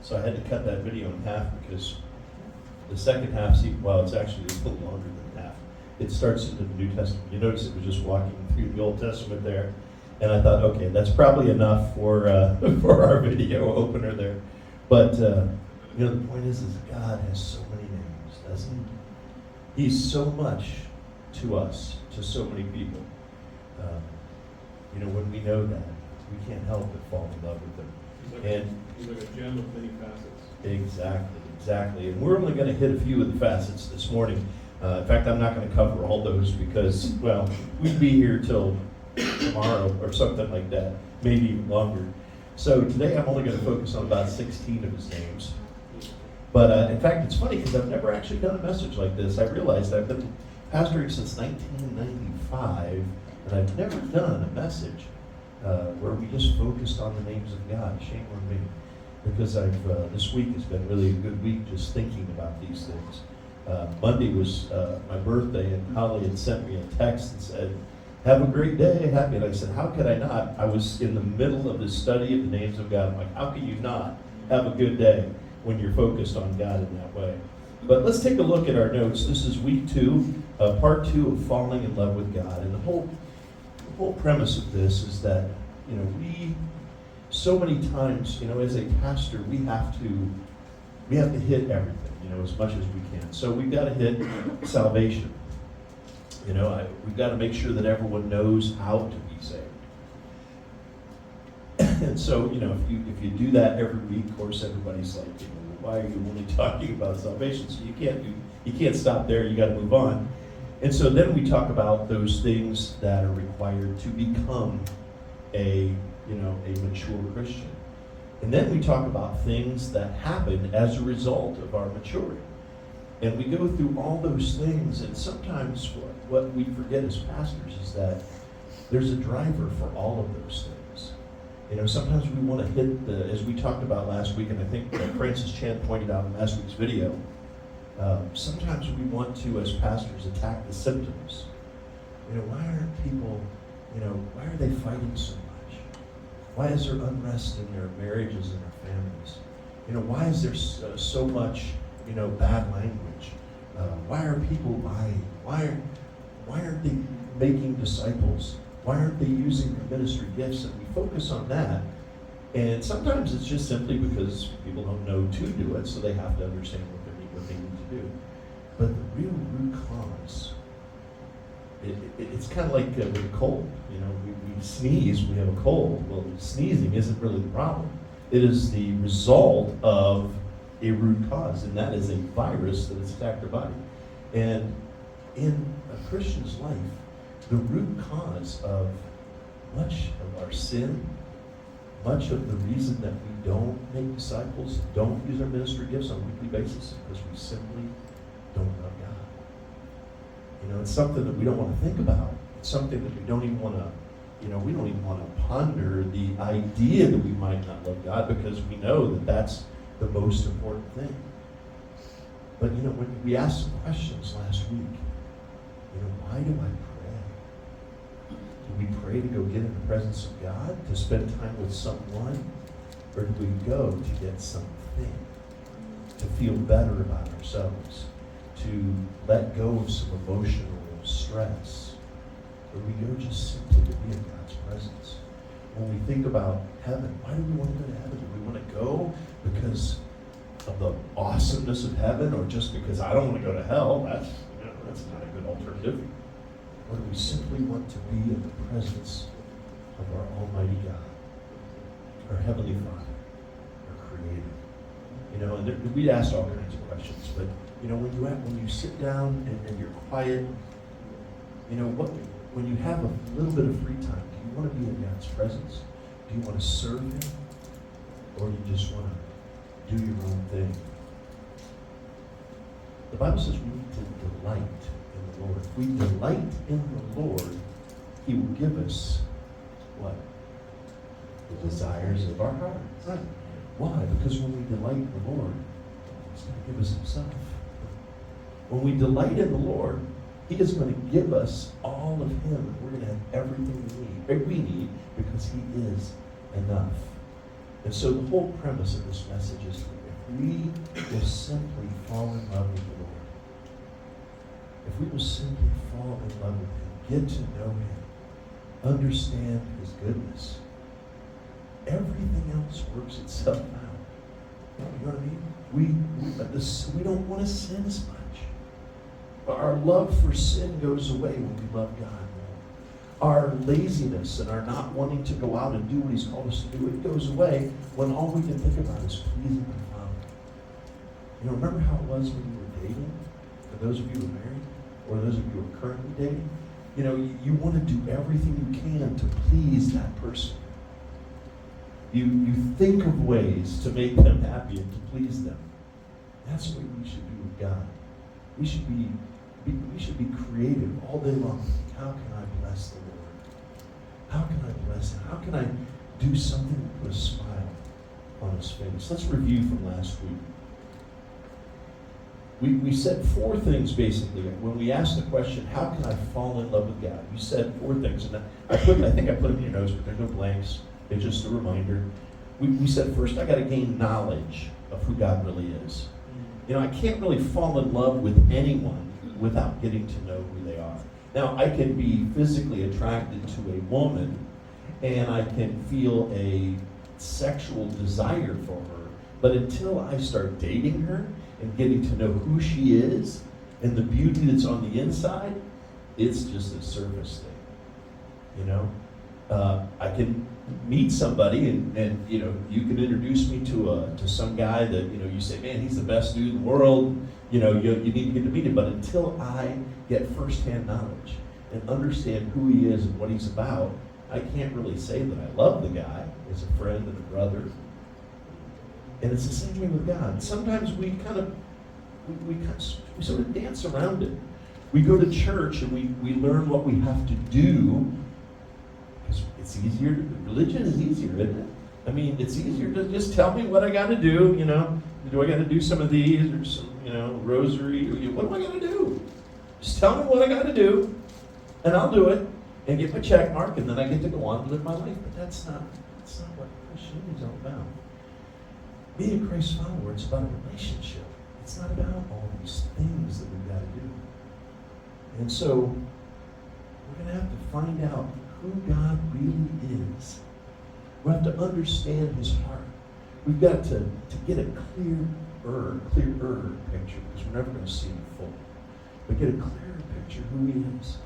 So I had to cut that video in half because the second half, well, it's actually a little longer than half. It starts in the New Testament. You notice it was just walking through the Old Testament there. And I thought, okay, that's probably enough for for our video opener there. But, the point is God has so many names, doesn't he? He's so much to us, to so many people. When we know that, we can't help but fall in love with him. He's like a gem of many facets. Exactly. And we're only going to hit a few of the facets this morning. In fact, I'm not going to cover all those because, well, we'd be here till tomorrow or something like that, maybe even longer. So today I'm only going to focus on about 16 of his names. But in fact, it's funny because I've never actually done a message like this. I realized I've been pastoring since 1995, and I've never done a message where we just focused on the names of God. Shame on me. Because this week has been really a good week just thinking about these things. Monday was my birthday, and Holly had sent me a text and said, "Have a great day, happy." And I said, how could I not? I was in the middle of the study of the names of God. I'm like, how can you not have a good day when you're focused on God in that way? But let's take a look at our notes. This is week 2, part 2 of falling in love with God. And the whole premise of this is that, we so many times, as a pastor, we have to hit everything, as much as we can. So we've got to hit salvation. We've got to make sure that everyone knows how to be saved. And so, if you do that every week, of course, everybody's like, why are you only talking about salvation? So you can't stop there. You got to move on. And so then we talk about those things that are required to become a mature Christian. And then we talk about things that happen as a result of our maturity. And we go through all those things, and sometimes what we forget as pastors is that there's a driver for all of those things. Sometimes we want to hit as we talked about last week, and I think Francis Chan pointed out in last week's video, sometimes we want to, as pastors, attack the symptoms. Why aren't people, why are they fighting so much? Why is there unrest in their marriages and their families? Why is there so much, bad language? Why are people lying? Why aren't they making disciples? Why aren't they using their ministry gifts? And we focus on that. And sometimes it's just simply because people don't know to do it, so they have to understand what they need to do. But the real root cause, it's kind of like with a cold. We sneeze, we have a cold. Well, sneezing isn't really the problem. It is the result of a root cause, and that is a virus that has attacked our body. And in a Christian's life, the root cause of much of our sin, much of the reason that we don't make disciples, don't use our ministry gifts on a weekly basis, is because we simply don't love God. It's something that we don't want to think about. It's something that we don't even want to, we don't even want to ponder the idea that we might not love God, because we know that that's the most important thing. But when we asked some questions last week, why do I pray? Do we pray to go get in the presence of God, to spend time with someone, or do we go to get something, to feel better about ourselves, to let go of some emotional stress, or we go just simply to be in God's presence? When we think about heaven, why do we want to go to heaven? Do we want to go because of the awesomeness of heaven, or just because I don't want to go to hell? That's not a good alternative. Or do we simply want to be in the presence of our Almighty God, our Heavenly Father, our Creator? And we asked all kinds of questions, but when you sit down and you're quiet, when you have a little bit of free time, do you want to be in God's presence? Do you want to serve Him? Or do you just want to do your own thing? The Bible says we need to delight in the Lord. If we delight in the Lord, He will give us what? The desires of our heart. Right. Why? Because when we delight in the Lord, He's going to give us Himself. When we delight in the Lord, He is going to give us all of Him. We're going to have everything we need because He is enough. And so the whole premise of this message is if we will simply fall in love with the Lord, if we will simply fall in love with him, get to know him, understand his goodness, everything else works itself out. You know what I mean? We don't want to sin as much. Our love for sin goes away when we love God more. Our laziness and our not wanting to go out and do what he's called us to do, it goes away when all we can think about is pleasing the Father. You know, remember how it was when you were dating? For those of you who are married, or those of you who are currently dating, you know, you want to do everything you can to please that person. You think of ways to make them happy and to please them. That's what we should do with God. We should be creative all day long. How can I bless the Lord? How can I bless him? How can I do something to put a smile on his face? Let's review from last week. We said 4 things basically. When we asked the question, how can I fall in love with God? We said 4 things. And I think I put them in your notes, but there's no blanks. It's just a reminder. We said first, I got to gain knowledge of who God really is. You know, I can't really fall in love with anyone without getting to know who they are. Now, I can be physically attracted to a woman, and I can feel a sexual desire for her, but until I start dating her and getting to know who she is and the beauty that's on the inside, it's just a surface thing. You know, I can meet somebody and you know, you can introduce me to some guy that, you know, you say, man, he's the best dude in the world. You know, you need to get to meet him. But until I get firsthand knowledge and understand who he is and what he's about, I can't really say that I love the guy as a friend and a brother. And it's the same way with God. Sometimes we sort of dance around it. We go to church and we learn what we have to do. Because it's easier. Religion is easier, isn't it? I mean, it's easier to just tell me what I got to do. You know, do I got to do some of these or some, you know, rosary? What am I going to do? Just tell me what I got to do, and I'll do it and get my check mark, and then I get to go on to live my life. But that's not what Christianity is all about. Being a Christ follower, it's about a relationship. It's not about all these things that we've got to do. And so we're going to have to find out who God really is. We have to understand his heart. We've got to get a clearer picture, because we're never going to see him full. But get a clearer picture of who he is.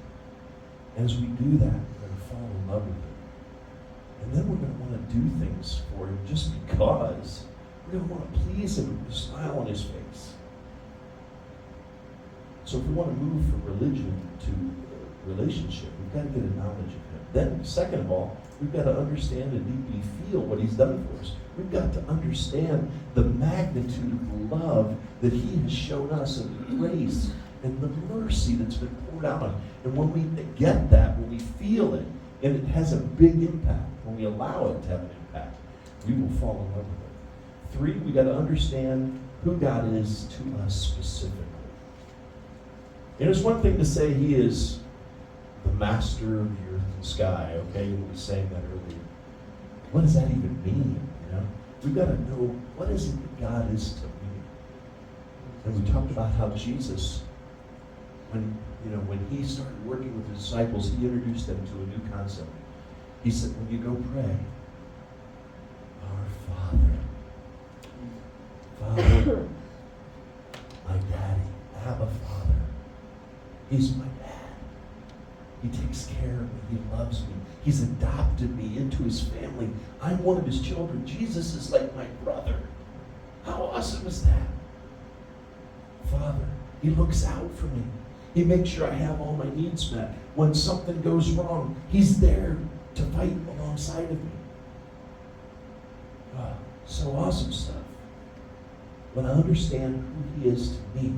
As we do that, we're going to fall in love with him. And then we're going to want to do things for him just because. We're going to want to please him with a smile on his face. So if we want to move from religion to relationship, we've got to get a knowledge of him. Then, second of all, we've got to understand and deeply feel what he's done for us. We've got to understand the magnitude of the love that he has shown us, and the grace and the mercy that's been poured out on us. And when we get that, when we feel it, and it has a big impact, when we allow it to have an impact, we will fall in love with it. 3, we got to understand who God is to us specifically. And it's one thing to say he is the master of the earth and sky, okay? We sang that earlier. What does that even mean, you know? We've got to know, what is it that God is to me? And we talked about how Jesus, when he started working with his disciples, he introduced them to a new concept. He said, when you go pray, our Father, my daddy, Abba Father, he's my dad. He takes care of me. He loves me. He's adopted me into his family. I'm one of his children. Jesus is like my brother. How awesome is that? Father, he looks out for me. He makes sure I have all my needs met. When something goes wrong, he's there to fight alongside of me. Oh, so awesome stuff. When I understand who he is to me,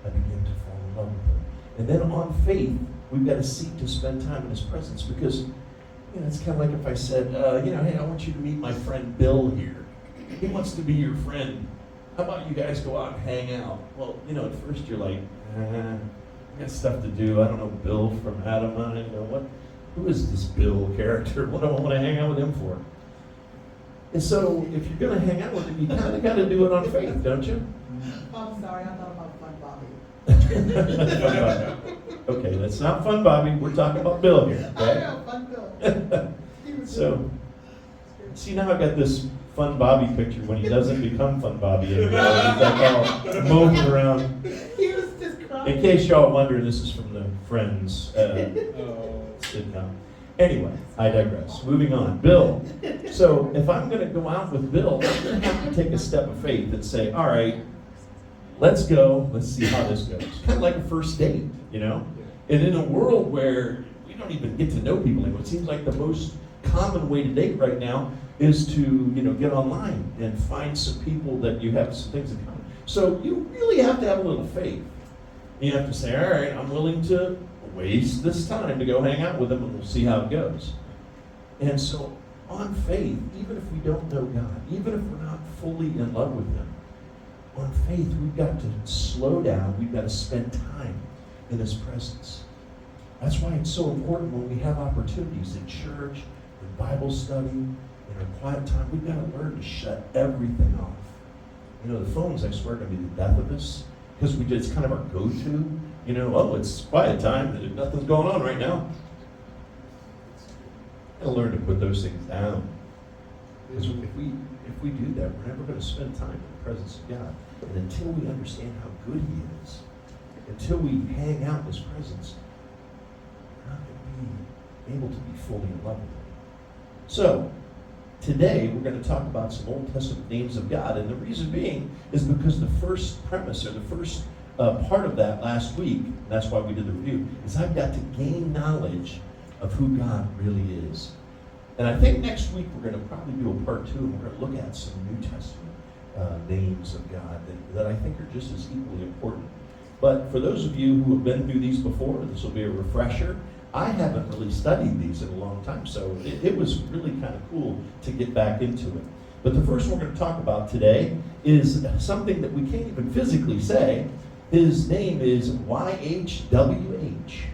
I begin to fall in love with him. And then on faith, we've got to seek to spend time in his presence, because, you know, it's kind of like if I said, hey, I want you to meet my friend Bill here. He wants to be your friend. How about you guys go out and hang out? Well, you know, at first you're like, I got stuff to do. I don't know Bill from Adam. I don't know who is this Bill character? What do I want to hang out with him for? And so if you're going to hang out with him, you kind of got to do it on faith, don't you? I'm sorry, I thought about Fun Bobby. Okay, that's not Fun Bobby. We're talking about Bill here. I Okay? know, Fun Bill. He was So, see, now I've got this Fun Bobby picture when he doesn't become Fun Bobby anymore. He's like all moping around. He was just crying. In case y'all wonder, this is from the Friends Oh. sitcom. Anyway, I digress. Moving on. Bill. So, if I'm going to go out with Bill, I'm going to have to take a step of faith and say, all right, let's go. Let's see how this goes. Kind of like a first date, you know? And in a world where we don't even get to know people anymore, it seems like the most common way to date right now is to, get online and find some people that you have some things in common. So you really have to have a little faith. You have to say, all right, I'm willing to waste this time to go hang out with them and we'll see how it goes. And so on faith, even if we don't know God, even if we're not fully in love with Him, on faith, we've got to slow down. We've got to spend time in His presence. That's why it's so important when we have opportunities in church, in Bible study, in our quiet time, we've got to learn to shut everything off. The phones, I swear, are going to be the death of us because it's kind of our go-to. It's quiet time. Nothing's going on right now. We've got to learn to put those things down. Because if we do that, we're never going to spend time in the presence of God. And until we understand how good He is, until we hang out in His presence, we're not going to be able to be fully in love with Him. So, today we're going to talk about some Old Testament names of God. And the reason being is because the first premise, or the first part of that last week, and that's why we did the review, is I've got to gain knowledge of who God really is. And I think next week we're going to probably do a part 2, and we're going to look at some New Testament names of God that I think are just as equally important. But for those of you who have been through these before, this will be a refresher. I haven't really studied these in a long time, so it was really kind of cool to get back into it. But the first one we're going to talk about today is something that we can't even physically say. His name is YHWH.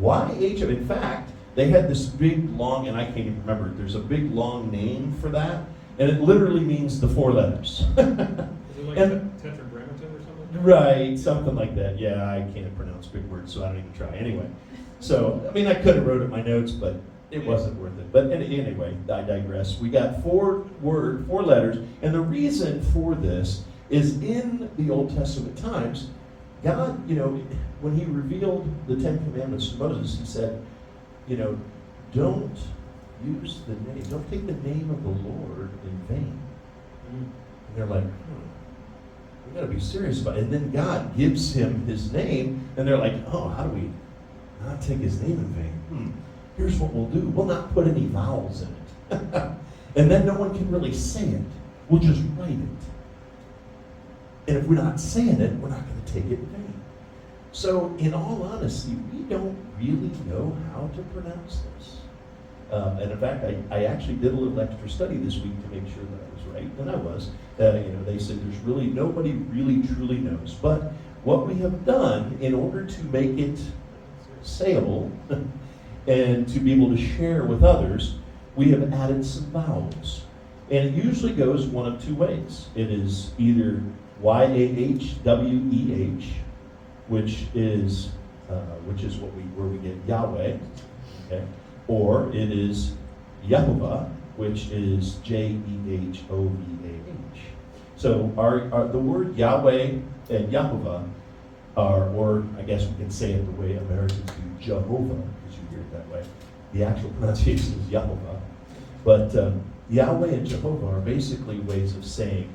YH, in fact, they had this big, long, and I can't even remember, there's a big, long name for that, and it literally means the 4 letters. Is it like tetragrammaton or something? Right, something like that. Yeah, I can't pronounce big words, so I don't even try. Anyway, so, I could have wrote it in my notes, but it wasn't worth it. But anyway, I digress. We got 4 letters, and the reason for this is in the Old Testament times, God, when He revealed the 10 Commandments to Moses, He said, don't use the name, don't take the name of the Lord in vain. And they're like, we got to be serious about it. And then God gives him His name, and they're like, oh, how do we not take His name in vain? Here's what we'll do. We'll not put any vowels in it. And then no one can really say it. We'll just write it. And if we're not saying it, we're not going to take it in vain. So, in all honesty, we don't really know how to pronounce this. And in fact, I actually did a little extra study this week to make sure that I was right, and I was. They said there's really nobody really truly knows. But what we have done in order to make it sayable and to be able to share with others, we have added some vowels. And it usually goes one of 2 ways. It is either YAHWEH, which is where we get Yahweh, okay? Or it is Yehovah, which is JEHOVAH. So the word Yahweh and Yehovah are, or I guess we can say it the way Americans do Jehovah, because you hear it that way. The actual pronunciation is Yehovah. But Yahweh and Jehovah are basically ways of saying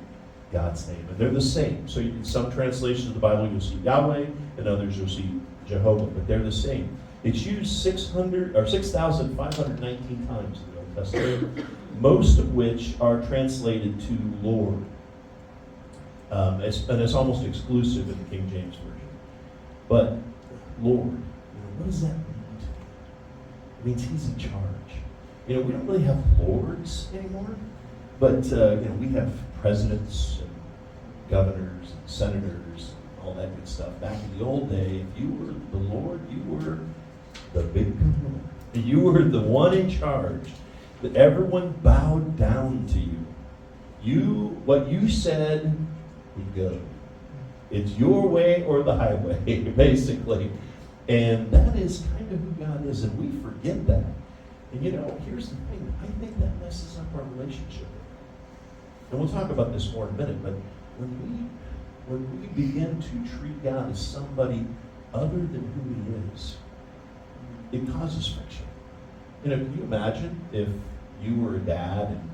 God's name, and they're the same. So in some translations of the Bible, you'll see Yahweh, and others you'll see Jehovah, but they're the same. It's used 6,519 times in the Old Testament, most of which are translated to Lord. And it's almost exclusive in the King James Version. But Lord, what does that mean? It means He's in charge. We don't really have lords anymore, but we have presidents and governors and senators and all that good stuff. Back in the old day, if you were the Lord, you were the big kahuna. You were the one in charge. that everyone bowed down to you. What you said would go. It's your way or the highway, basically. And that is kind of who God is, and we forget that. And here's the thing. I think that messes up our relationship. And we'll talk about this more in a minute, but when we begin to treat God as somebody other than who he is, it causes friction. Can you imagine if you were a dad and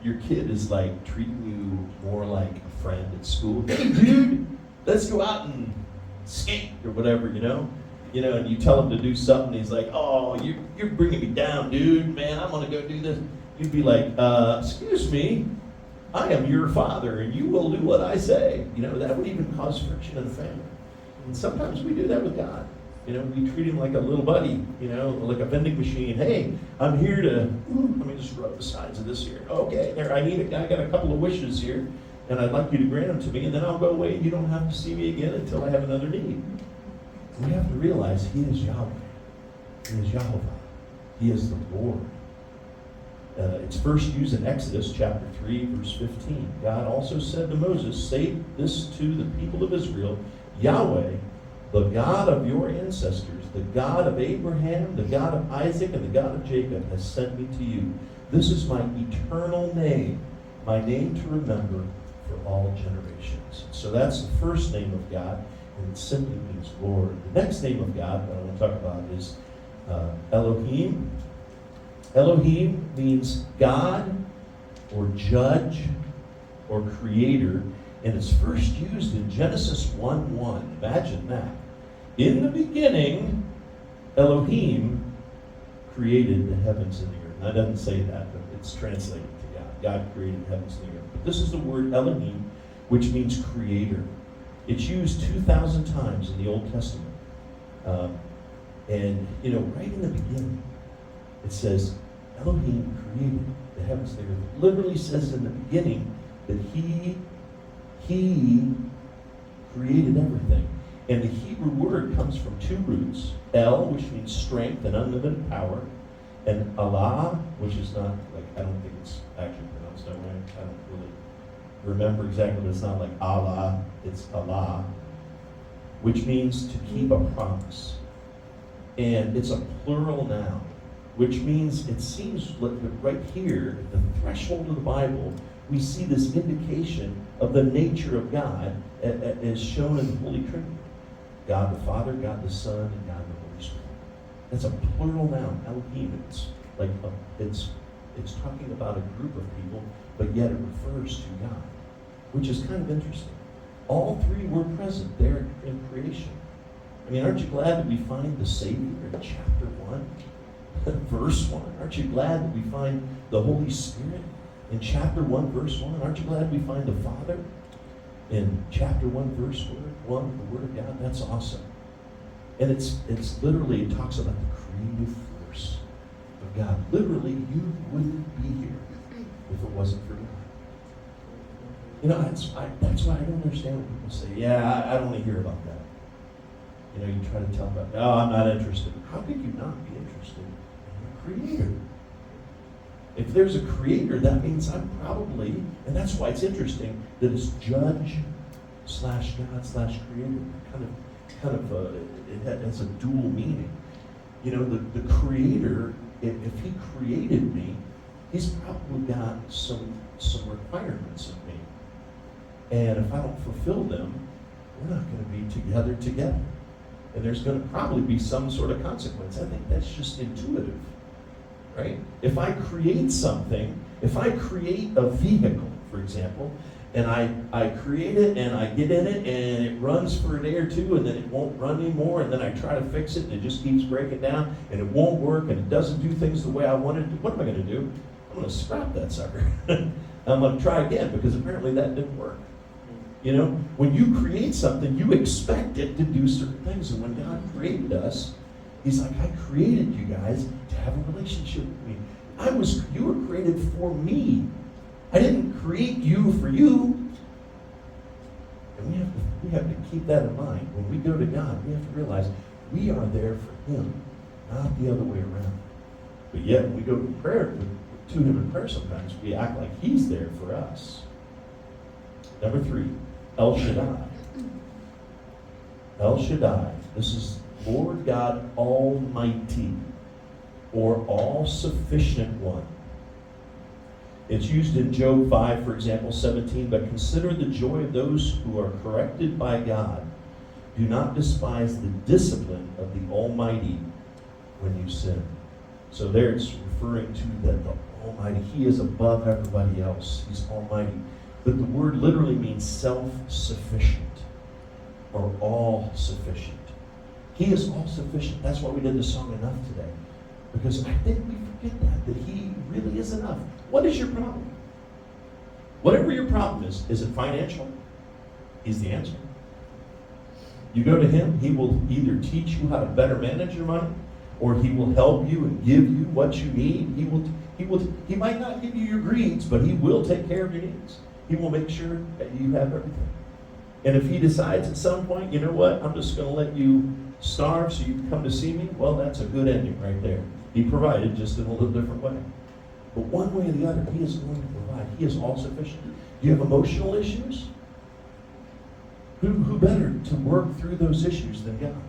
your kid is like treating you more like a friend at school? Hey, dude, let's go out and skate or whatever, and you tell him to do something, he's like, oh, you're bringing me down, dude, man, I'm going to go do this. You'd be like, excuse me, I am your father, and you will do what I say. That would even cause friction in the family. And sometimes we do that with God. We treat him like a little buddy, like a vending machine. Hey, I'm here to, let me just rub the sides of this here. Okay, there, I got a couple of wishes here, and I'd like you to grant them to me, and then I'll go away, and you don't have to see me again until I have another need. We have to realize he is Yahweh. He is Yahweh. He is the Lord. It's first used in Exodus chapter 3, verse 15. God also said to Moses, say this to the people of Israel, Yahweh, the God of your ancestors, the God of Abraham, the God of Isaac, and the God of Jacob has sent me to you. This is my eternal name, my name to remember for all generations. So that's the first name of God, and it simply means Lord. The next name of God that I want to talk about is Elohim. Elohim means God or judge or creator, and it's first used in Genesis 1:1. Imagine that. In the beginning, Elohim created the heavens and the earth. Now, it doesn't say that, but it's translated to God. God created the heavens and the earth. But this is the word Elohim, which means creator. It's used 2,000 times in the Old Testament. And right in the beginning, it says, Elohim created the heavens and the earth. It literally says in the beginning that he created everything. And the Hebrew word comes from two roots. El, which means strength and unlimited power, and Allah, which is not, I don't think it's actually pronounced that way. I don't really remember exactly, but it's not like Allah, it's Allah, which means to keep a promise. And it's a plural noun, which means it seems like right here, at the threshold of the Bible, we see this indication of the nature of God as shown in the Holy Trinity. God the Father, God the Son, and God the Holy Spirit. That's a plural noun, Elohim. It's like it's talking about a group of people, but yet it refers to God, which is kind of interesting. All three were present there in creation. I mean, aren't you glad that we find the Savior in chapter 1, verse 1? Aren't you glad that we find the Holy Spirit in chapter 1, verse 1? Aren't you glad we find the Father in chapter 1, verse 1, the Word of God? That's awesome. And it's literally, it talks about the creative force of God. Literally, you wouldn't be here if it wasn't for God. That's why I don't understand when people say, yeah, I don't want to hear about that. You try to tell them about, no, I'm not interested. How could you not be interested in a creator? If there's a creator, that means I'm probably, and that's why it's interesting that it's judge / God / creator. Kind of it has a dual meaning. The creator, if he created me, he's probably got some requirements of me. And if I don't fulfill them, we're not going to be together. And there's going to probably be some sort of consequence. I think that's just intuitive, right? If I create something, if I create a vehicle, for example, and I create it and I get in it and it runs for a day or two and then it won't run anymore, and then I try to fix it and it just keeps breaking down and it won't work and it doesn't do things the way I want it to, what am I going to do? I'm going to scrap that sucker. I'm going to try again because apparently that didn't work. When you create something, you expect it to do certain things. And when God created us, he's like, I created you guys to have a relationship with me. You were created for me. I didn't create you for you. And we have to keep that in mind. When we go to God, we have to realize we are there for him, not the other way around. But yet, when we go to prayer to him in prayer sometimes, we act like he's there for us. Number 3, El Shaddai. El Shaddai. This is Lord God Almighty, or all-sufficient one. It's used in Job 5, for example, 17, but consider the joy of those who are corrected by God. Do not despise the discipline of the Almighty when you sin. So there it's referring to the Almighty. He is above everybody else. He's Almighty. But the word literally means self-sufficient or all-sufficient. He is all-sufficient. That's why we did the song Enough today. Because I think we forget that He really is enough. What is your problem? Whatever your problem is it financial? He's the answer. You go to Him, He will either teach you how to better manage your money, or He will help you and give you what you need. He might not give you your greeds, but He will take care of your needs. He will make sure that you have everything. And if He decides at some point, you know what, I'm just going to let you starve so you can come to see me, well, that's a good ending right there. He provided, just in a little different way. But one way or the other, He is going to provide. He is all-sufficient. Do you have emotional issues? Who better to work through those issues than God?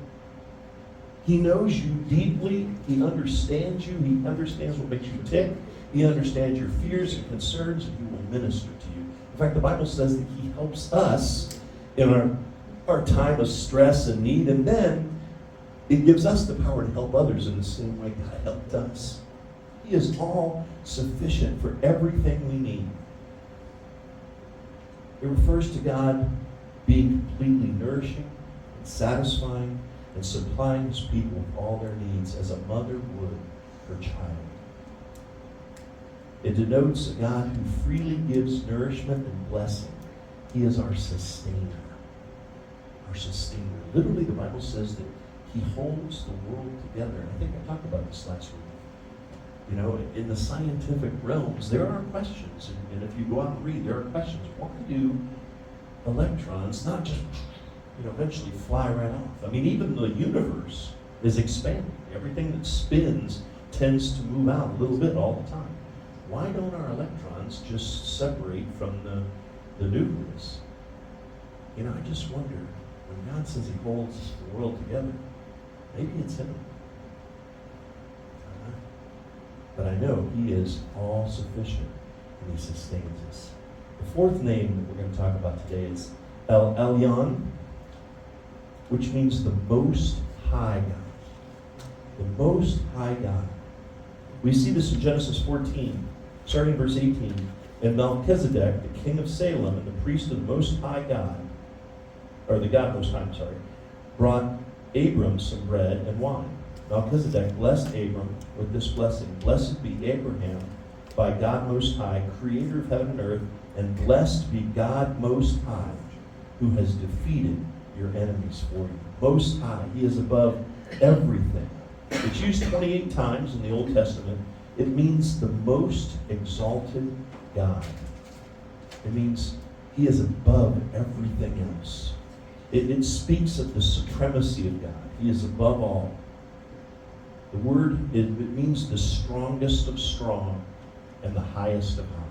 He knows you deeply. He understands you. He understands what makes you tick. He understands your fears and concerns, and He will minister to you. In fact, the Bible says that He helps us in our time of stress and need, and then it gives us the power to help others in the same way God helped us. He is all sufficient for everything we need. It refers to God being completely nourishing and satisfying and supplying His people with all their needs as a mother would her child. It denotes a God who freely gives nourishment and blessing. He is our sustainer. Our sustainer. Literally, the Bible says that He holds the world together. And I think I talked about this last week. You know, in the scientific realms, there are questions. And if you go out and read, there are questions. Why do electrons not just, eventually fly right off? I mean, even the universe is expanding. Everything that spins tends to move out a little bit all the time. Why don't our electrons just separate from the nucleus? I just wonder, when God says He holds the world together, maybe it's Him. But I know He is all-sufficient, and He sustains us. The fourth name that we're going to talk about today is El Elyon, which means the Most High God. The Most High God. We see this in Genesis 14, starting verse 18. And Melchizedek, the king of Salem, and the priest of the Most High God, or the God Most High, brought Abram some bread and wine. Melchizedek blessed Abram with this blessing. Blessed be Abraham by God Most High, creator of heaven and earth, and blessed be God Most High, who has defeated your enemies for you. Most High, He is above everything. It's used 28 times in the Old Testament. It means the most exalted God. It means He is above everything else. It speaks of the supremacy of God. He is above all. The word, it means the strongest of strong and the highest of high.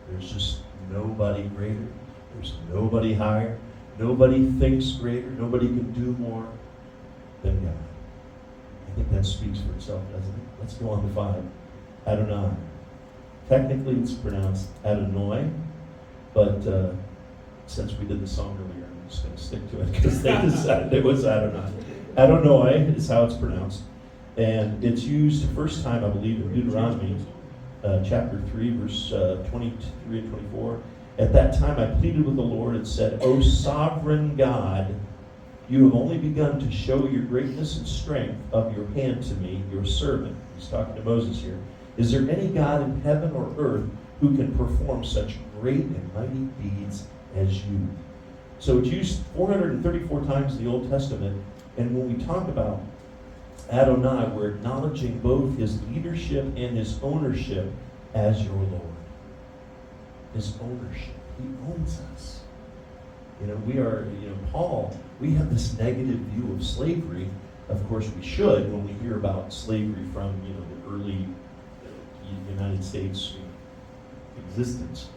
There's just nobody greater. There's nobody higher. Nobody thinks greater. Nobody can do more than God. I think that speaks for itself, doesn't it? Let's go on to 5. Adonai. Technically, it's pronounced Adonai, but since we did the song earlier, I'm just going to stick to it because they decided it was Adonai. Adonai is how it's pronounced. And it's used the first time, I believe, in Deuteronomy chapter 3, verse 23 and 24. At that time I pleaded with the Lord and said, O sovereign God, you have only begun to show your greatness and strength of your hand to me, your servant. He's talking to Moses here. Is there any God in heaven or earth who can perform such great and mighty deeds as you? So it's used 434 times in the Old Testament. And when we talk about Adonai, we're acknowledging both His leadership and His ownership as your Lord. His ownership. He owns us. We are, Paul, we have this negative view of slavery. Of course we should when we hear about slavery from, the early United States existence.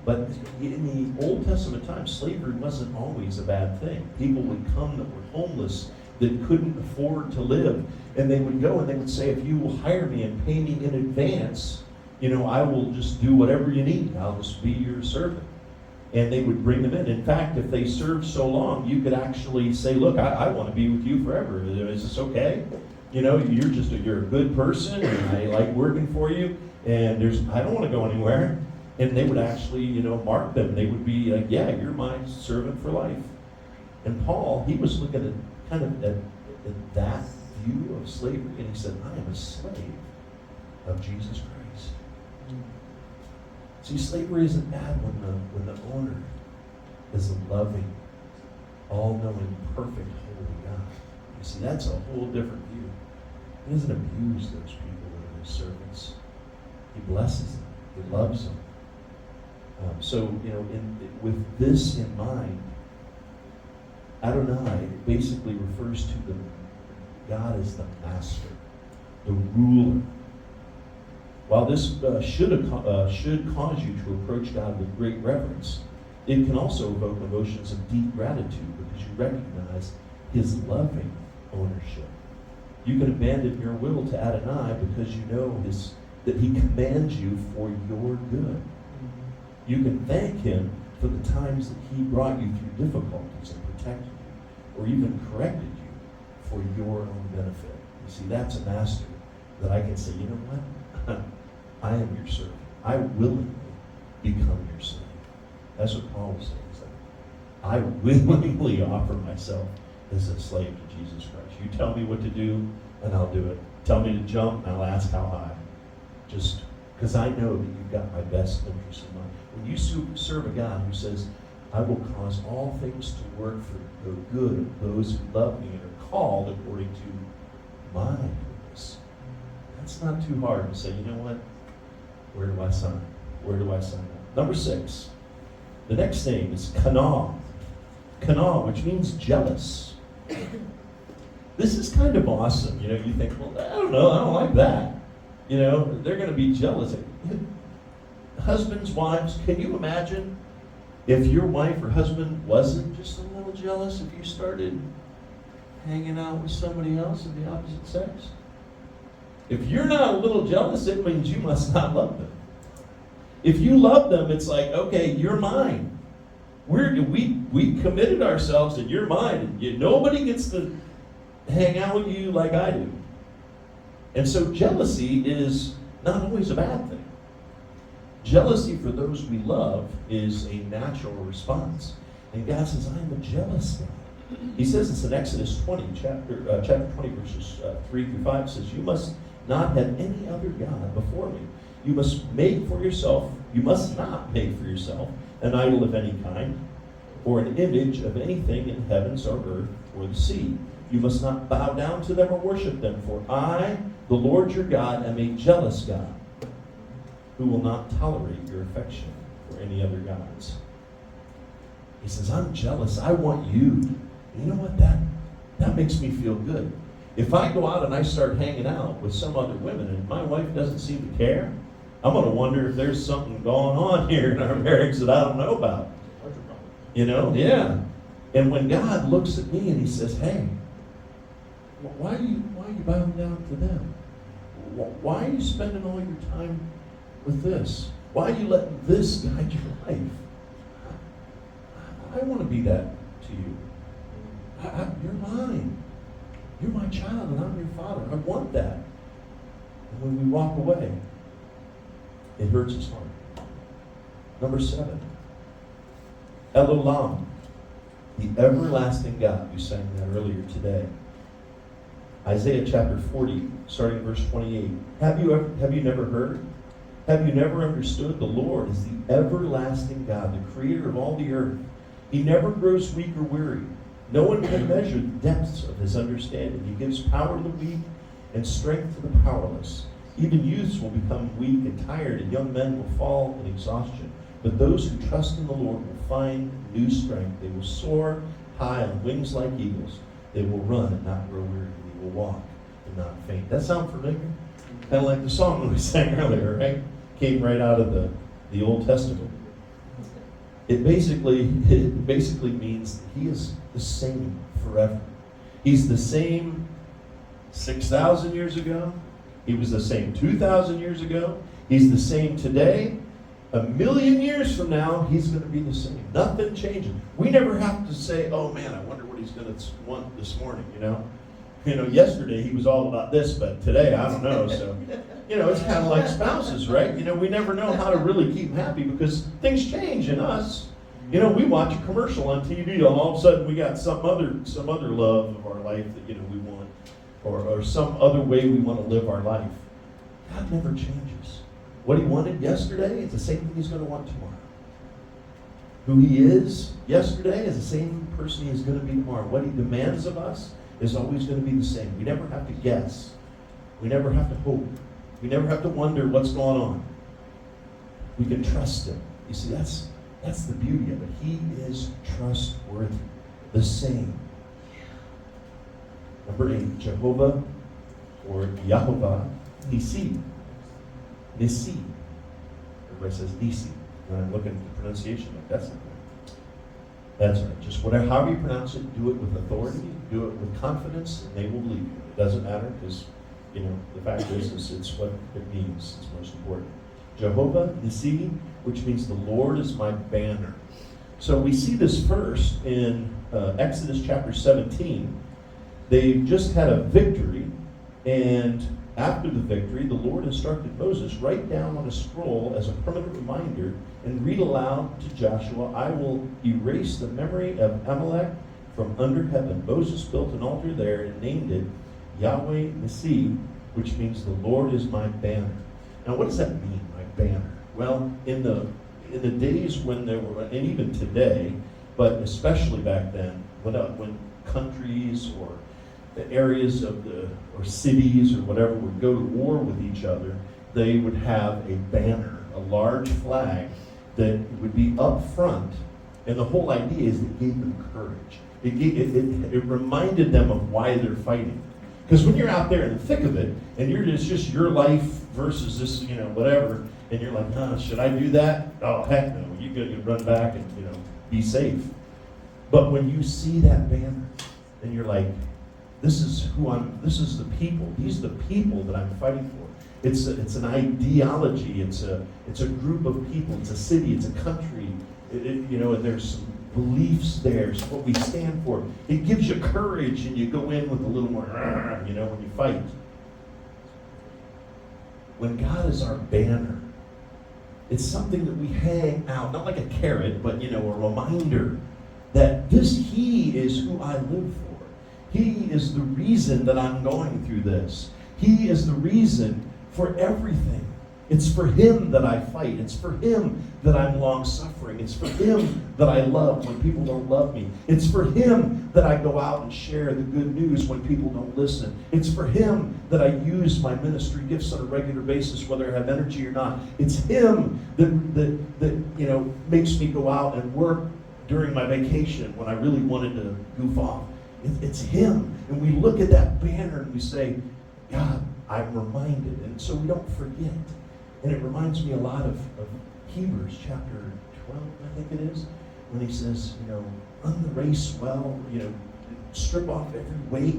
But in the Old Testament times, slavery wasn't always a bad thing. People would come that were homeless, that couldn't afford to live, and they would go and they would say, if you will hire me and pay me in advance, I will just do whatever you need. I'll just be your servant. And they would bring them in. In fact, if they served so long, you could actually say, look, I want to be with you forever. Is this okay? You're a good person, and I like working for you, and I don't want to go anywhere. And they would actually, mark them. They would be like, yeah, you're my servant for life. And Paul, he was looking at kind of at that view of slavery, and he said, I am a slave of Jesus Christ. See, slavery isn't bad when the owner is a loving, all-knowing, perfect, holy God. You see, that's a whole different view. He doesn't abuse those people that are his servants. He blesses them. He loves them. With this in mind, Adonai basically refers to God as the master, the ruler. While this should cause you to approach God with great reverence, it can also evoke emotions of deep gratitude because you recognize his loving ownership. You can abandon your will to Adonai because you know that he commands you for your good. You can thank him for the times that he brought you through difficulties and protected you, or even corrected you for your own benefit. You see, that's a master that I can say, you know what? I am your servant. I willingly become your slave. That's what Paul was saying. I willingly offer myself as a slave to Jesus Christ. You tell me what to do, and I'll do it. Tell me to jump, and I'll ask how high. Just because I know that you've got my best interest in mind. When you serve a God who says, I will cause all things to work for the good of those who love me and are called according to my purpose. That's not too hard to say, you know what? Where do I sign? Where do I sign up? Number 6. The next name is Kana. Kana, which means jealous. This is kind of awesome. You think, well, I don't know, I don't like that. They're going to be jealous. Husbands, wives, can you imagine if your wife or husband wasn't just a little jealous if you started hanging out with somebody else of the opposite sex? If you're not a little jealous, it means you must not love them. If you love them, it's like, okay, you're mine. We committed ourselves and you're mine. And nobody gets to hang out with you like I do. And so jealousy is not always a bad thing. Jealousy for those we love is a natural response. And God says, I am a jealous God. He says this in Exodus 20, chapter 20, verses 3 through 5. It says, you must not have any other God before me. You must not make for yourself an idol of any kind, or an image of anything in heavens or earth or the sea. You must not bow down to them or worship them, for I, the Lord your God, am a jealous God, who will not tolerate your affection for any other gods. He says, I'm jealous. I want you. You know what? That makes me feel good. If I go out and I start hanging out with some other women and my wife doesn't seem to care, I'm going to wonder if there's something going on here in our marriage that I don't know about. Yeah. And when God looks at me and he says, hey, why are you bowing down to them? Why are you spending all your time with this? Why are you letting this guide your life? I want to be that to you. You're mine. You're my child and I'm your father. I want that. And when we walk away, it hurts his heart. Number 7. Elolam, the everlasting God. We sang that earlier today. Isaiah chapter 40, starting verse 28. Have you never heard? Have you never understood? The Lord is the everlasting God, the creator of all the earth. He never grows weak or weary. No one can measure the depths of his understanding. He gives power to the weak and strength to the powerless. Even youths will become weak and tired, and young men will fall in exhaustion. But those who trust in the Lord will find new strength. They will soar high on wings like eagles. They will run and not grow weary. They will walk and not faint. That sound familiar? Kind of like the song we sang earlier, right? Came right out of the Old Testament. It basically means that he is the same forever. He's the same 6,000 years ago. He was the same 2,000 years ago. He's the same today. 1,000,000 years from now, he's going to be the same. Nothing changes. We never have to say, oh man, I wonder what he's going to want this morning, you know? Yesterday he was all about this, but today, I don't know. So, it's kind of like spouses, right? We never know how to really keep them happy because things change in us. We watch a commercial on TV, and all of a sudden we got some other love of our life that, we want, or some other way we want to live our life. God never changes. What he wanted yesterday is the same thing he's going to want tomorrow. Who he is yesterday is the same person he's going to be tomorrow. What he demands of us is always going to be the same. We never have to guess. We never have to hope. We never have to wonder what's going on. We can trust him. You see, that's the beauty of it. He is trustworthy. The same. Number 8, Jehovah or Yahovah Nisi. Nisi. Everybody says Nisi. When I'm looking at the pronunciation, like that's not right. That's right. Just however you pronounce it, do it with authority, do it with confidence, and they will believe you. It doesn't matter because, the fact is it's what it means. It's most important. Jehovah Nisi, which means the Lord is my banner. So we see this first in Exodus chapter 17. They've just had a victory, and after the victory, the Lord instructed Moses, write down on a scroll as a permanent reminder and read aloud to Joshua, I will erase the memory of Amalek from under heaven. Moses built an altar there and named it Yahweh Nisi, which means the Lord is my banner. Now what does that mean, my banner? Well, in the days when there were, and even today, but especially back then, when countries or the areas or cities or whatever would go to war with each other, they would have a banner, a large flag that would be up front. And the whole idea is it gave them courage. It reminded them of why they're fighting. Because when you're out there in the thick of it, and it's just your life versus this, whatever, and you're like, should I do that? Oh, heck no. You got to run back and, be safe. But when you see that banner, then you're like, this is the people. These are the people that I'm fighting for. It's an ideology. It's a group of people. It's a city. It's a country. And there's some beliefs there. It's what we stand for. It gives you courage, and you go in with a little more, when you fight. When God is our banner, it's something that we hang out, not like a carrot, but a reminder that He is who I live for. He is the reason that I'm going through this. He is the reason for everything. It's for Him that I fight. It's for Him that I'm long-suffering. It's for Him that I love when people don't love me. It's for Him that I go out and share the good news when people don't listen. It's for Him that I use my ministry gifts on a regular basis, whether I have energy or not. It's Him that makes me go out and work during my vacation when I really wanted to goof off. It's Him. And we look at that banner and we say, God, I'm reminded. And so we don't forget. And it reminds me a lot of Hebrews chapter 12, I think it is, when he says, run the race well, strip off every weight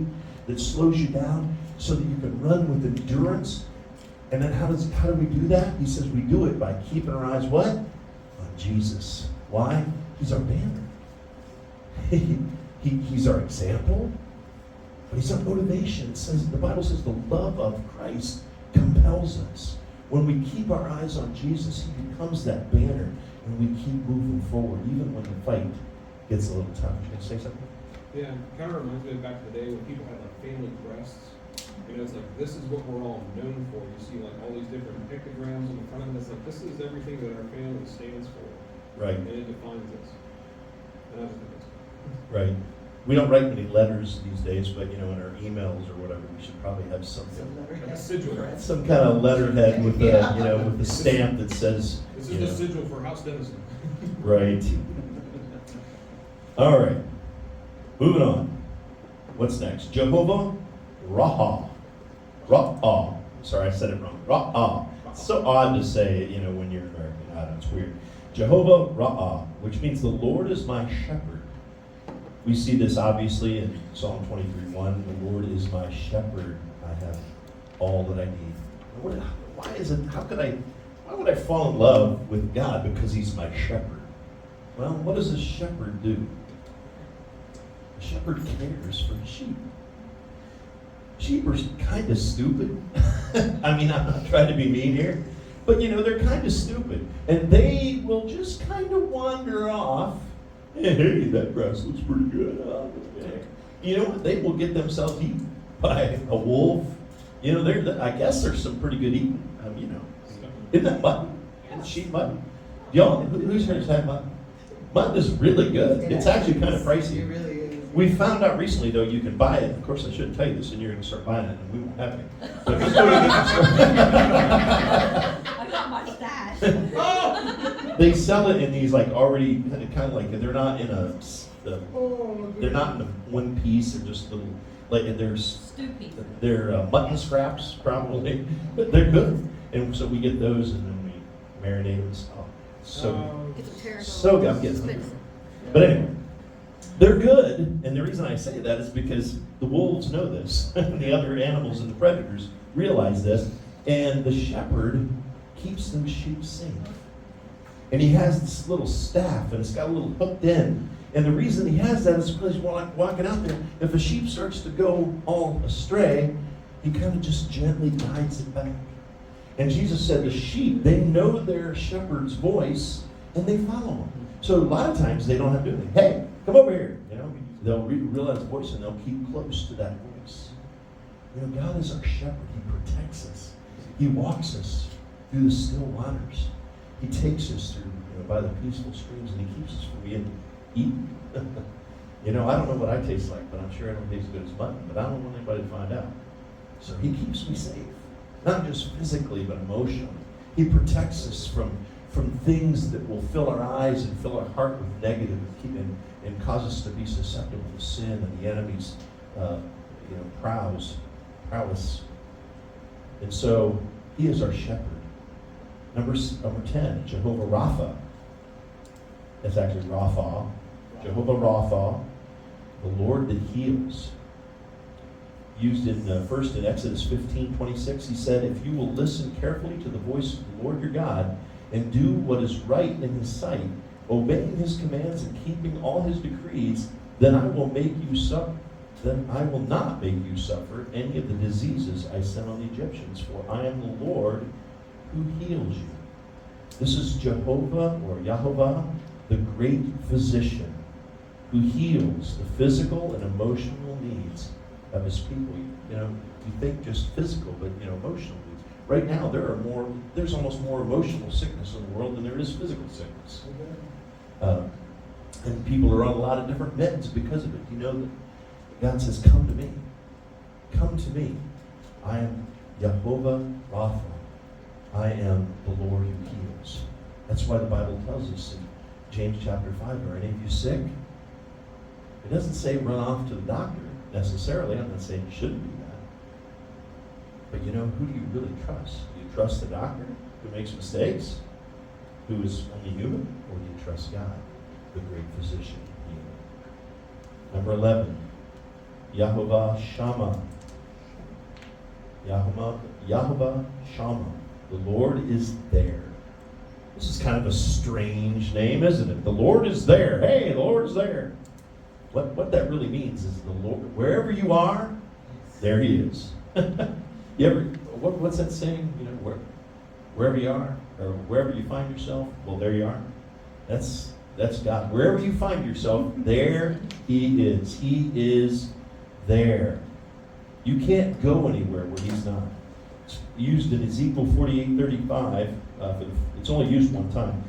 that slows you down so that you can run with endurance. And then how do we do that? He says we do it by keeping our eyes what? On Jesus. Why? He's our banner. He's our example. But He's our motivation. The Bible says the love of Christ compels us. When we keep our eyes on Jesus, He becomes that banner, and we keep moving forward, even when the fight gets a little tough. You going to say something? Yeah, it kind of reminds me of back in the day when people had family crests. It's like, this is what we're all known for. You see all these different pictograms on the front of it. It's like, this is everything that our family stands for. Right. And it defines us. And I just think that's cool. Right. We don't write many letters these days, but in our emails or whatever, we should probably have something. Like a sigil. Some kind of letterhead with with the stamp that says. This is the sigil for House Dennison. Right. All right. Moving on. What's next? Jehovah Raha. Ra'ah. Sorry, I said it wrong. Ra'ah. It's so odd to say, when you're American. I don't know, it's weird. Jehovah Ra'ah, which means the Lord is my shepherd. We see this obviously in Psalm 23:1. The Lord is my shepherd. I have all that I need. Why would I fall in love with God? Because he's my shepherd. Well, what does a shepherd do? A shepherd cares for the sheep. Sheep are kind of stupid. I mean, I'm not trying to be mean here, but they're kind of stupid. And they will just kind of wander off. Hey, that grass looks pretty good. You know what? They will get themselves eaten by a wolf. I guess there's some pretty good eating. Isn't that mutton? Isn't sheep mutton? Who's here has had mutton? Mutton is really good. It's actually kind of pricey. It really is. We found out recently, though, you can buy it. Of course, I shouldn't tell you this, and you're going to start buying it, and we won't have it. So just go to I got my stash. the store. They sell it in these already kind of like they're not in they're not in a one piece. They're just little there's Stoopy. they're mutton scraps probably, but they're good. And so we get those, and then we marinate them. Oh, so Get some terrible. so good. I'm getting hungry. But anyway. They're good, and the reason I say that is because the wolves know this, and the other animals and the predators realize this, and the shepherd keeps those sheep safe. And he has this little staff, and it's got a little hooked end. And the reason he has that is because he's walking out there. If a sheep starts to go all astray, he kind of just gently guides it back. And Jesus said the sheep, they know their shepherd's voice, and they follow him. So a lot of times they don't have to do anything. Hey, come over here. They'll realize the voice and they'll keep close to that voice. God is our shepherd. He protects us. He walks us through the still waters. He takes us through by the peaceful streams, and he keeps us from being eaten. I don't know what I taste like, but I'm sure I don't taste as good as mutton, but I don't want anybody to find out. So he keeps me safe. Not just physically, but emotionally. He protects us from things that will fill our eyes and fill our heart with negative and cause us to be susceptible to sin and the enemy's prowess. And so he is our shepherd. Number 10, Jehovah Rapha. That's actually Rapha. Jehovah Rapha, the Lord that heals. Used first in Exodus 15:26, he said, if you will listen carefully to the voice of the Lord your God and do what is right in his sight, obeying his commands and keeping all his decrees, then I will not make you suffer any of the diseases I sent on the Egyptians, for I am the Lord who heals you. This is Jehovah or Yahovah, the great physician, who heals the physical and emotional needs of his people. You think just physical, but emotional needs. Right now, there's almost more emotional sickness in the world than there is physical sickness. And people are on a lot of different meds because of it. That God says, come to me. Come to me. I am Jehovah Rapha. I am the Lord who heals. That's why the Bible tells us in James chapter 5, are any of you sick? It doesn't say run off to the doctor necessarily. I'm not saying you shouldn't do that. But who do you really trust? Do you trust the doctor who makes mistakes, who is only human, or do you trust God, the great physician healer? Number 11, Yahovah Shammah. Yahovah Shammah. The Lord is there. This is kind of a strange name, isn't it? The Lord is there. Hey, the Lord is there. What that really means is the Lord, wherever you are, there he is. What's that saying? Wherever you are, or wherever you find yourself, well, there you are. That's God. Wherever you find yourself, there he is. He is there. You can't go anywhere where he's not. It's used in Ezekiel 48:35. It's only used one time.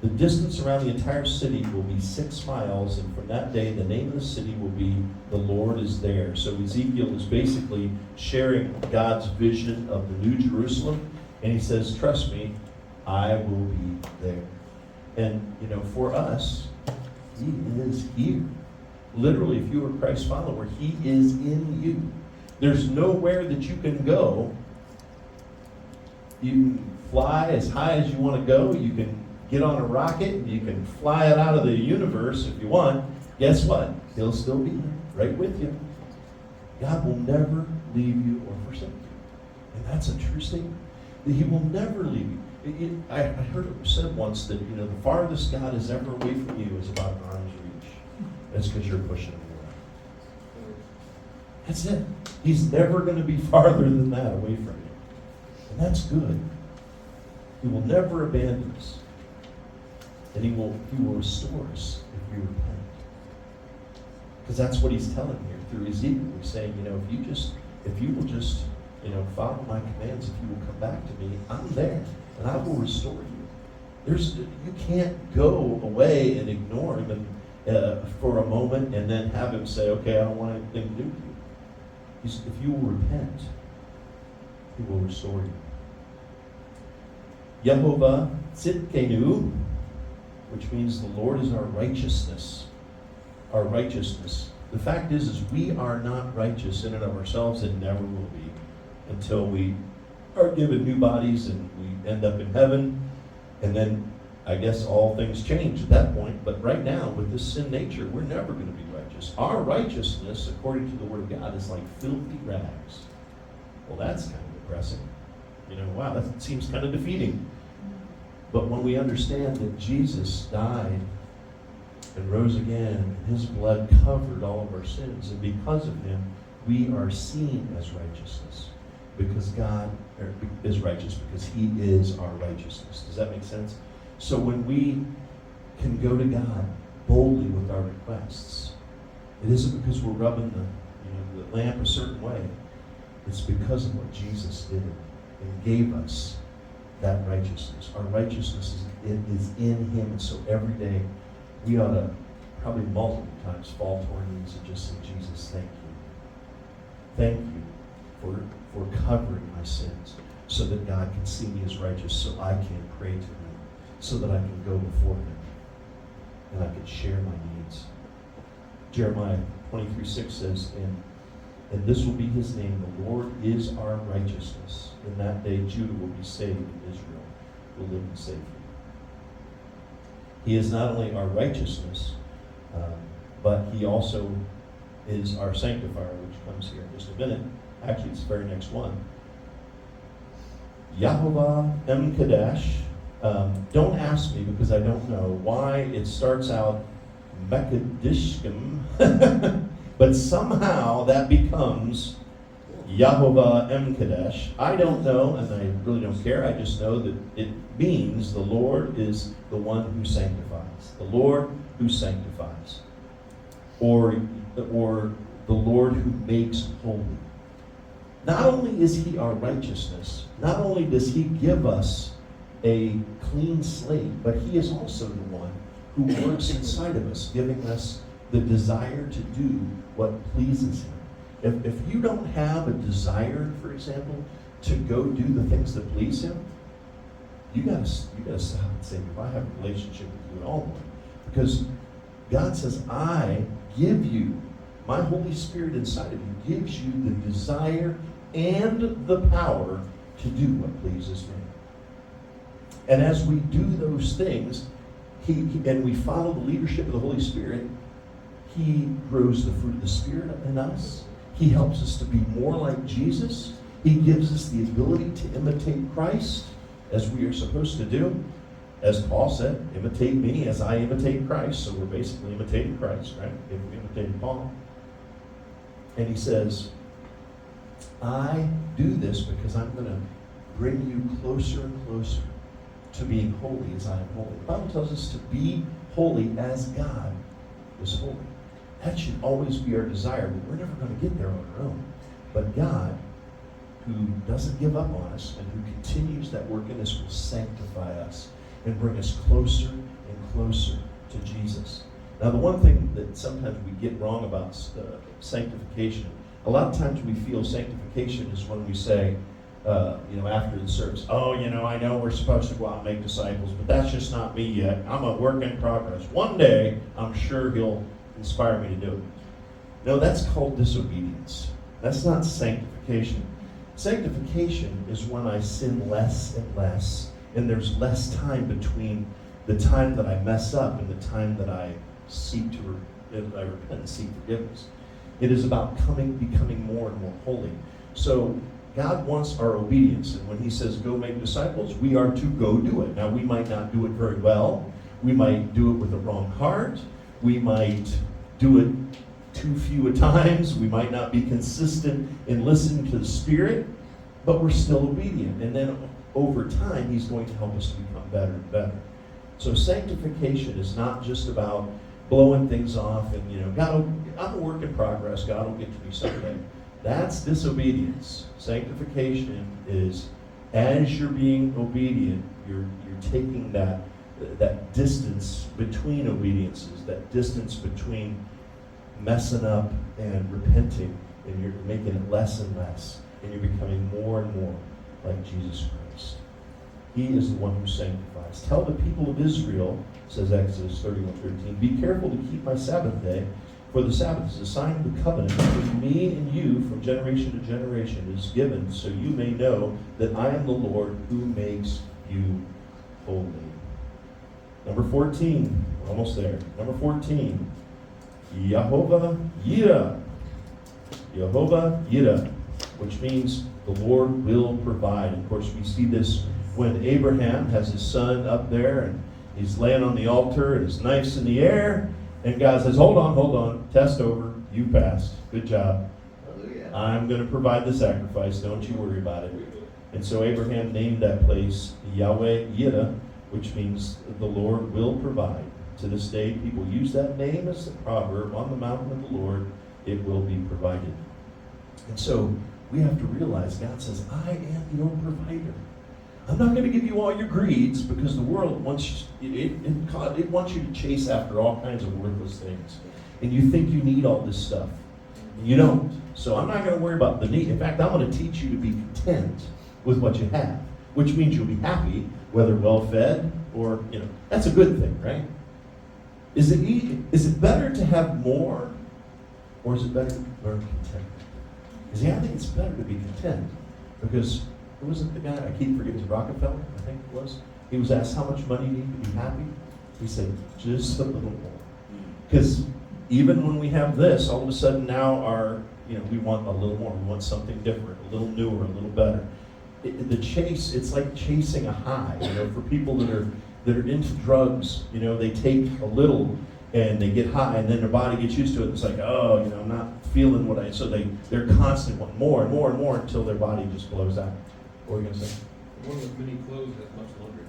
The distance around the entire city will be 6 miles, and from that day, the name of the city will be The Lord is There. So Ezekiel is basically sharing God's vision of the New Jerusalem, and he says, trust me, I will be there. And, for us, he is here. Literally, if you are a Christ follower, he is in you. There's nowhere that you can go You can fly as high as you want to go. You can get on a rocket and you can fly it out of the universe if you want. Guess what? He'll still be there, right with you. God will never leave you or forsake you. And that's a true statement. That He will never leave you. I heard it said once that, the farthest God is ever away from you is about an arm's reach. That's because you're pushing Him away. That's it. He's never going to be farther than that away from you. And that's good. He will never abandon us. And He will restore us if we repent. Because that's what He's telling here through Ezekiel. He's saying, if you will just follow my commands, if you will come back to me, I'm there, and I will restore you. You can't go away and ignore Him for a moment and then have Him say, okay, I don't want anything to do with you. If you will repent, He will restore you. Yehovah Tzidkenu, which means the Lord is our righteousness. Our righteousness. The fact is we are not righteous in and of ourselves and never will be until we are given new bodies and we end up in heaven. And then I guess all things change at that point. But right now, with this sin nature, we're never going to be righteous. Our righteousness, according to the Word of God, is like filthy rags. Well, that's kind of depressing. Wow, that seems kind of defeating. But when we understand that Jesus died and rose again, and His blood covered all of our sins, and because of Him, we are seen as righteousness. Because God is righteous, because He is our righteousness. Does that make sense? So when we can go to God boldly with our requests, it isn't because we're rubbing the lamp a certain way. It's because of what Jesus did and gave us that righteousness. Our righteousness is in Him, and so every day we ought to probably multiple times fall to our knees and just say, Jesus, thank you. Thank you for covering my sins so that God can see me as righteous, so I can pray to Him, so that I can go before Him and I can share my needs. Jeremiah 23:6 says, and this will be His name, the Lord is our righteousness. In that day Judah will be saved and Israel will live in safety. He is not only our righteousness, but He also is our sanctifier, which comes here in just a minute. Actually, it's the very next one. Yehovah M'Kadash. Don't ask me, because I don't know why it starts out Mekadishkim, but somehow that becomes Yehovah M'Kadash. I don't know, and I really don't care. I just know that it means the Lord is the one who sanctifies. The Lord who sanctifies. Or the Lord who makes holy. Not only is He our righteousness, not only does He give us a clean slate, but He is also the one who works inside of us, giving us the desire to do what pleases Him. If you don't have a desire, for example, to go do the things that please Him, you gotta stop and say, if I have a relationship with you at all, because God says, I give you, my Holy Spirit inside of you gives you the desire and the power to do what pleases me. And as we do those things, and we follow the leadership of the Holy Spirit, He grows the fruit of the Spirit in us. He helps us to be more like Jesus. He gives us the ability to imitate Christ, as we are supposed to do. As Paul said, imitate me as I imitate Christ. So we're basically imitating Christ, right? If we imitated Paul. And he says, I do this because I'm going to bring you closer and closer to being holy as I am holy. The Bible tells us to be holy as God is holy. That should always be our desire, but we're never going to get there on our own. But God, who doesn't give up on us and who continues that work in us, will sanctify us and bring us closer and closer to Jesus. Now, the one thing that sometimes we get wrong about sanctification, a lot of times we feel sanctification is when we say, after the service, I know we're supposed to go out and make disciples, but that's just not me yet. I'm a work in progress. One day, I'm sure He'll inspire me to do it. No, that's called disobedience. That's not sanctification. Sanctification is when I sin less and less, and there's less time between the time that I mess up and the time that I repent and seek forgiveness. It is about becoming more and more holy. So God wants our obedience, and when he says go make disciples, we are to go do it. Now, we might not do it very well. We might do it with a wrong heart. We might do it too few at times. We might not be consistent in listening to the Spirit, but we're still obedient. And then over time, he's going to help us to become better and better. So sanctification is not just about blowing things off and, I'm a work in progress. God will get to me someday. That's disobedience. Sanctification is, as you're being obedient, you're taking that distance between obediences, that distance between messing up and repenting, and you're making it less and less, and you're becoming more and more like Jesus Christ. He is the one who sanctifies. Tell the people of Israel, says Exodus 31:13, be careful to keep my Sabbath day, for the Sabbath is a sign of the covenant between me and you from generation to generation. It is given so you may know that I am the Lord who makes you holy. Number 14, we're almost there. Number 14, Yehovah Yireh. Yehovah Yireh, which means the Lord will provide. Of course, we see this when Abraham has his son up there and he's laying on the altar and his knife's in the air, and God says, hold on, test over, you passed, good job. Hallelujah. I'm going to provide the sacrifice, don't you worry about it. And so Abraham named that place Yahweh Yireh, which means the Lord will provide. To this day, people use that name as the proverb, on the mountain of the Lord, it will be provided. And so we have to realize God says, I am your provider. I'm not going to give you all your greeds, because the world wants it wants you to chase after all kinds of worthless things. And you think you need all this stuff. And you don't. So I'm not going to worry about the need. In fact, I'm going to teach you to be content with what you have, which means you'll be happy, whether well-fed or, that's a good thing, right? Is it better to have more, or is it better to learn contentment? Because I think it's better to be content, because who was it, the guy, I keep forgetting, Rockefeller, I think it was. He was asked how much money you need to be happy. He said, just a little more. Because even when we have this, all of a sudden now we want a little more. We want something different, a little newer, a little better. It's like chasing a high. For people that are into drugs, they take a little and they get high, and then their body gets used to it. It's like, I'm not feeling so they're constantly wanting more and more and more until their body just blows out. What were you going to say? One with many clothes has much laundry.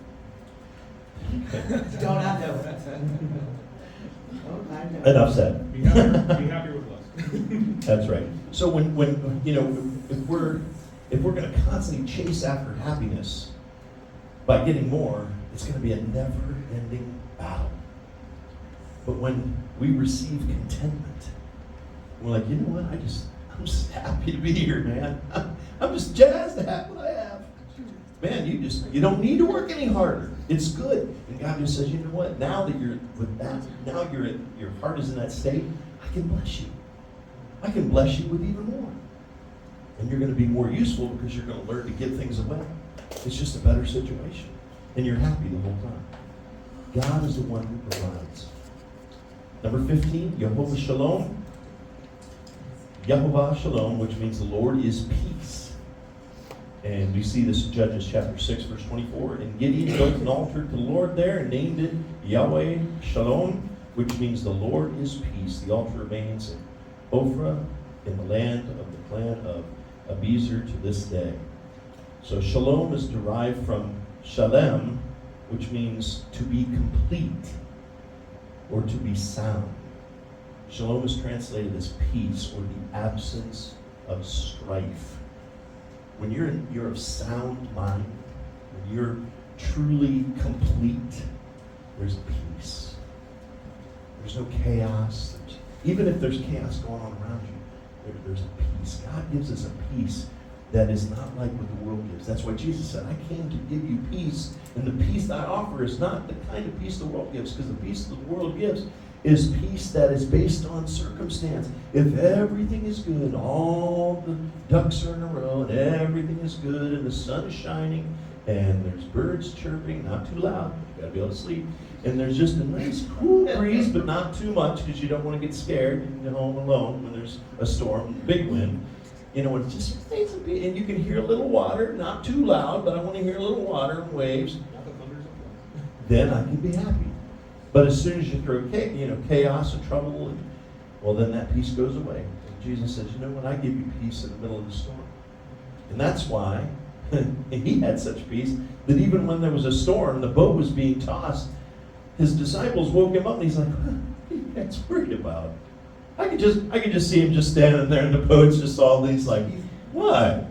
Don't I know it? Don't I know it? Enough said. Be happy with less. That's right. So when if we're going to constantly chase after happiness by getting more, it's going to be a never-ending battle. But when we receive contentment, we're like, you know what? I'm just happy to be here, man. I'm just jazzed to have what I have. Man, you don't need to work any harder. It's good. And God just says, you know what? Now that you're with that, now your heart is in that state, I can bless you. I can bless you with even more. And you're going to be more useful because you're going to learn to give things away. It's just a better situation. And you're happy the whole time. God is the one who provides. Number 15, Yehovah Shalom. Yehovah Shalom, which means the Lord is peace. And we see this in Judges chapter 6, verse 24. And Gideon built an altar to the Lord there and named it Yahweh Shalom, which means the Lord is peace. The altar remains in Ophrah, in the land of the clan of Abiezer to this day. So Shalom is derived from Shalem, which means to be complete or to be sound. Shalom is translated as peace or the absence of strife. When you're of sound mind, when you're truly complete, there's peace. There's no chaos. Even if there's chaos going on around you, there's a peace. God gives us a peace that is not like what the world gives. That's why Jesus said, I came to give you peace, and the peace that I offer is not the kind of peace the world gives, because the peace that the world gives is peace that is based on circumstance. If everything is good, all the ducks are in a row, and everything is good, and the sun is shining, and there's birds chirping, not too loud, you gotta be able to sleep, and there's just a nice cool breeze, but not too much, because you don't want to get scared and get home alone when there's a storm, big wind. You know, it's just things, and you can hear a little water, not too loud, but I want to hear a little water and waves. Not the thunders of God. Then I can be happy. But as soon as you throw chaos and trouble, well, then that peace goes away. And Jesus says, you know what? I give you peace in the middle of the storm. And that's why he had such peace that even when there was a storm, the boat was being tossed, his disciples woke him up and he's like, what are you guys worried about? I could just see him just standing there in the boat, just all these like, what?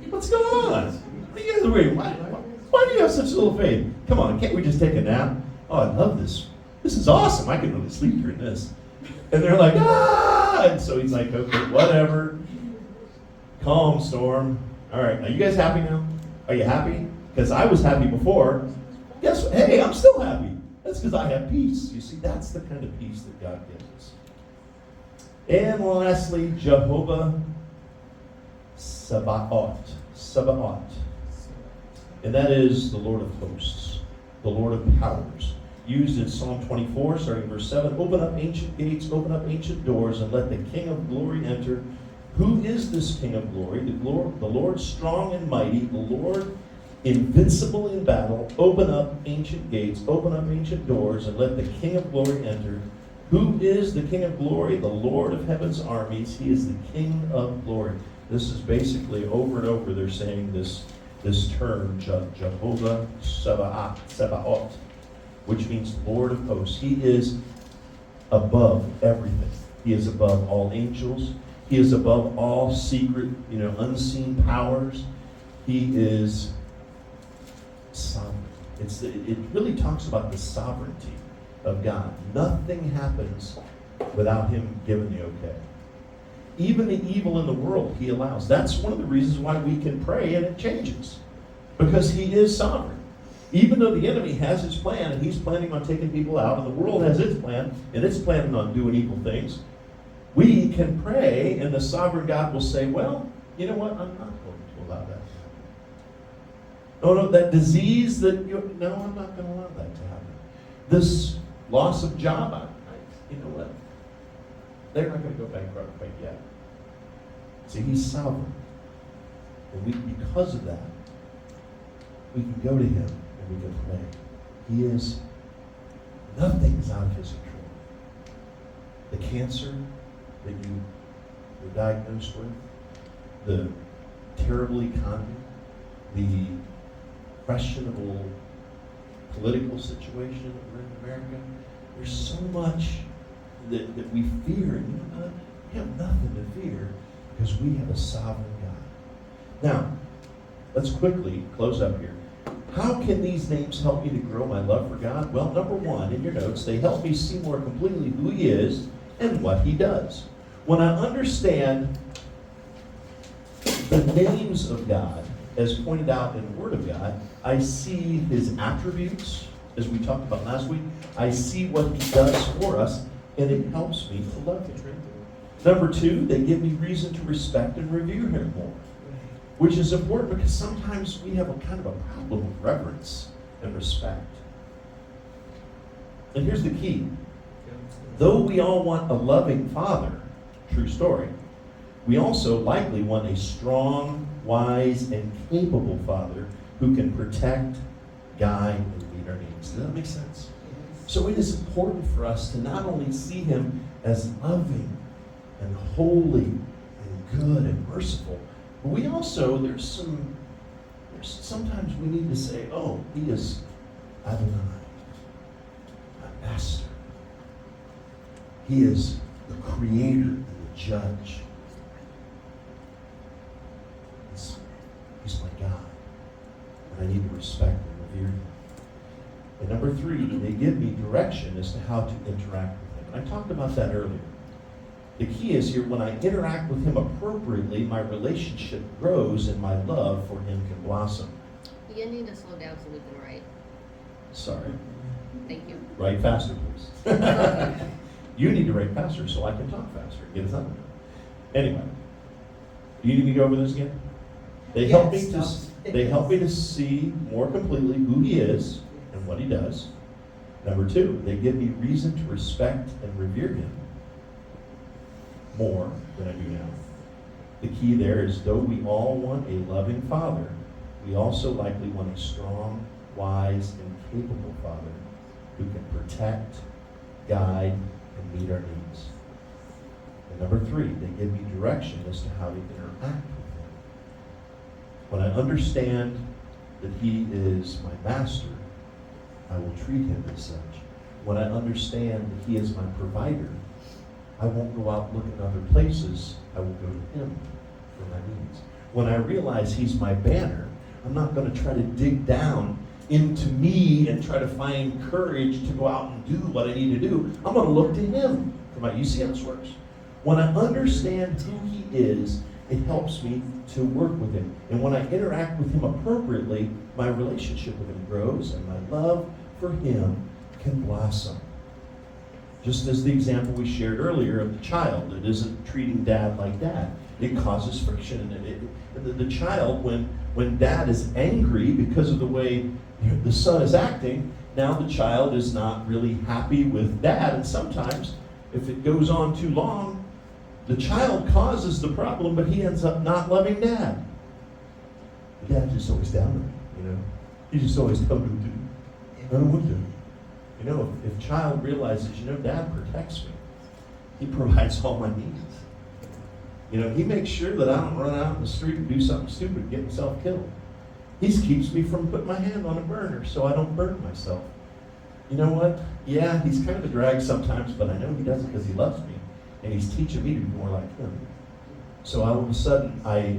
What's going on? What are you guys worried? Why do you have such little faith? Come on, can't we just take a nap? Oh, I love this. This is awesome. I can really sleep during this. And they're like, ah! And so he's like, okay, whatever. Calm, storm. All right, are you guys happy now? Are you happy? Because I was happy before. Guess what? Hey, I'm still happy. That's because I have peace. You see, that's the kind of peace that God gives us. And lastly, Jehovah Sabaoth. Sabaoth. And that is the Lord of hosts, the Lord of powers. Used in Psalm 24, starting verse 7, open up ancient gates, open up ancient doors, and let the King of glory enter. Who is this King of glory? The Lord strong and mighty, the Lord invincible in battle. Open up ancient gates, open up ancient doors, and let the King of glory enter. Who is the King of glory? The Lord of heaven's armies. He is the King of glory. This is basically over and over they're saying this term, Jehovah Sabaoth, which means Lord of hosts. He is above everything. He is above all angels. He is above all secret, unseen powers. He is sovereign. It really talks about the sovereignty of God. Nothing happens without him giving the okay. Even the evil in the world he allows. That's one of the reasons why we can pray and it changes. Because he is sovereign. Even though the enemy has his plan and he's planning on taking people out and the world has its plan and it's planning on doing evil things, we can pray and the sovereign God will say, well, you know what? I'm not going to allow that to happen. No, that disease I'm not going to allow that to happen. This loss of job, you know what? They're not going to go bankrupt quite yet. See, he's sovereign. And because of that, we can go to him and we can pray. Nothing is out of his control. The cancer that you were diagnosed with, the terrible economy, the questionable political situation that we're in America, there's so much that we fear. And you know what? We have nothing to fear because we have a sovereign God. Now, let's quickly close up here. How can these names help me to grow my love for God? Well, number one, in your notes, they help me see more completely who he is and what he does. When I understand the names of God, as pointed out in the Word of God, I see his attributes, as we talked about last week. I see what he does for us, and it helps me to love him. Number two, they give me reason to respect and revere him more, which is important because sometimes we have a kind of a problem with reverence and respect. And here's the key. Though we all want a loving father, true story, we also likely want a strong, wise, and capable father who can protect, guide, and meet our needs. Does that make sense? So it is important for us to not only see him as loving and holy and good and merciful, but we also, sometimes we need to say, oh, he is Adonai, my master. He is the creator and the judge. He's my God. And I need to respect and revere him. And number three, they give me direction as to how to interact with him. I talked about that earlier. The key is here, when I interact with him appropriately, my relationship grows and my love for him can blossom. You need to slow down so we can write. Sorry. Thank you. Write faster, please. You need to write faster so I can talk faster and get it done. Anyway, do you need me to go over this again? They help me Yes, they help me to see more completely who he is and what he does. Number two, they give me reason to respect and revere him more than I do now. The key there is, though we all want a loving father, we also likely want a strong, wise, and capable father who can protect, guide, and meet our needs. And number three, they give me direction as to how to interact with him. When I understand that he is my master, I will treat him as such. When I understand that he is my provider, I won't go out looking other places. I will go to him for my needs. When I realize he's my banner, I'm not going to try to dig down into me and try to find courage to go out and do what I need to do. I'm going to look to him for my. You see how this works? When I understand who he is, it helps me to work with him. And when I interact with him appropriately, my relationship with him grows and my love for him can blossom. Just as the example we shared earlier of the child that isn't treating dad like dad, it causes friction. And the child, when dad is angry because of the way the son is acting, now the child is not really happy with dad. And sometimes, if it goes on too long, the child causes the problem, but he ends up not loving dad. The dad's just always down on me, He's just always coming to do. I don't want to. If child realizes, dad protects me. He provides all my needs. He makes sure that I don't run out in the street and do something stupid and get myself killed. He keeps me from putting my hand on a burner so I don't burn myself. You know what? Yeah, he's kind of a drag sometimes, but I know he does it because he loves me. And he's teaching me to be more like him. So all of a sudden, I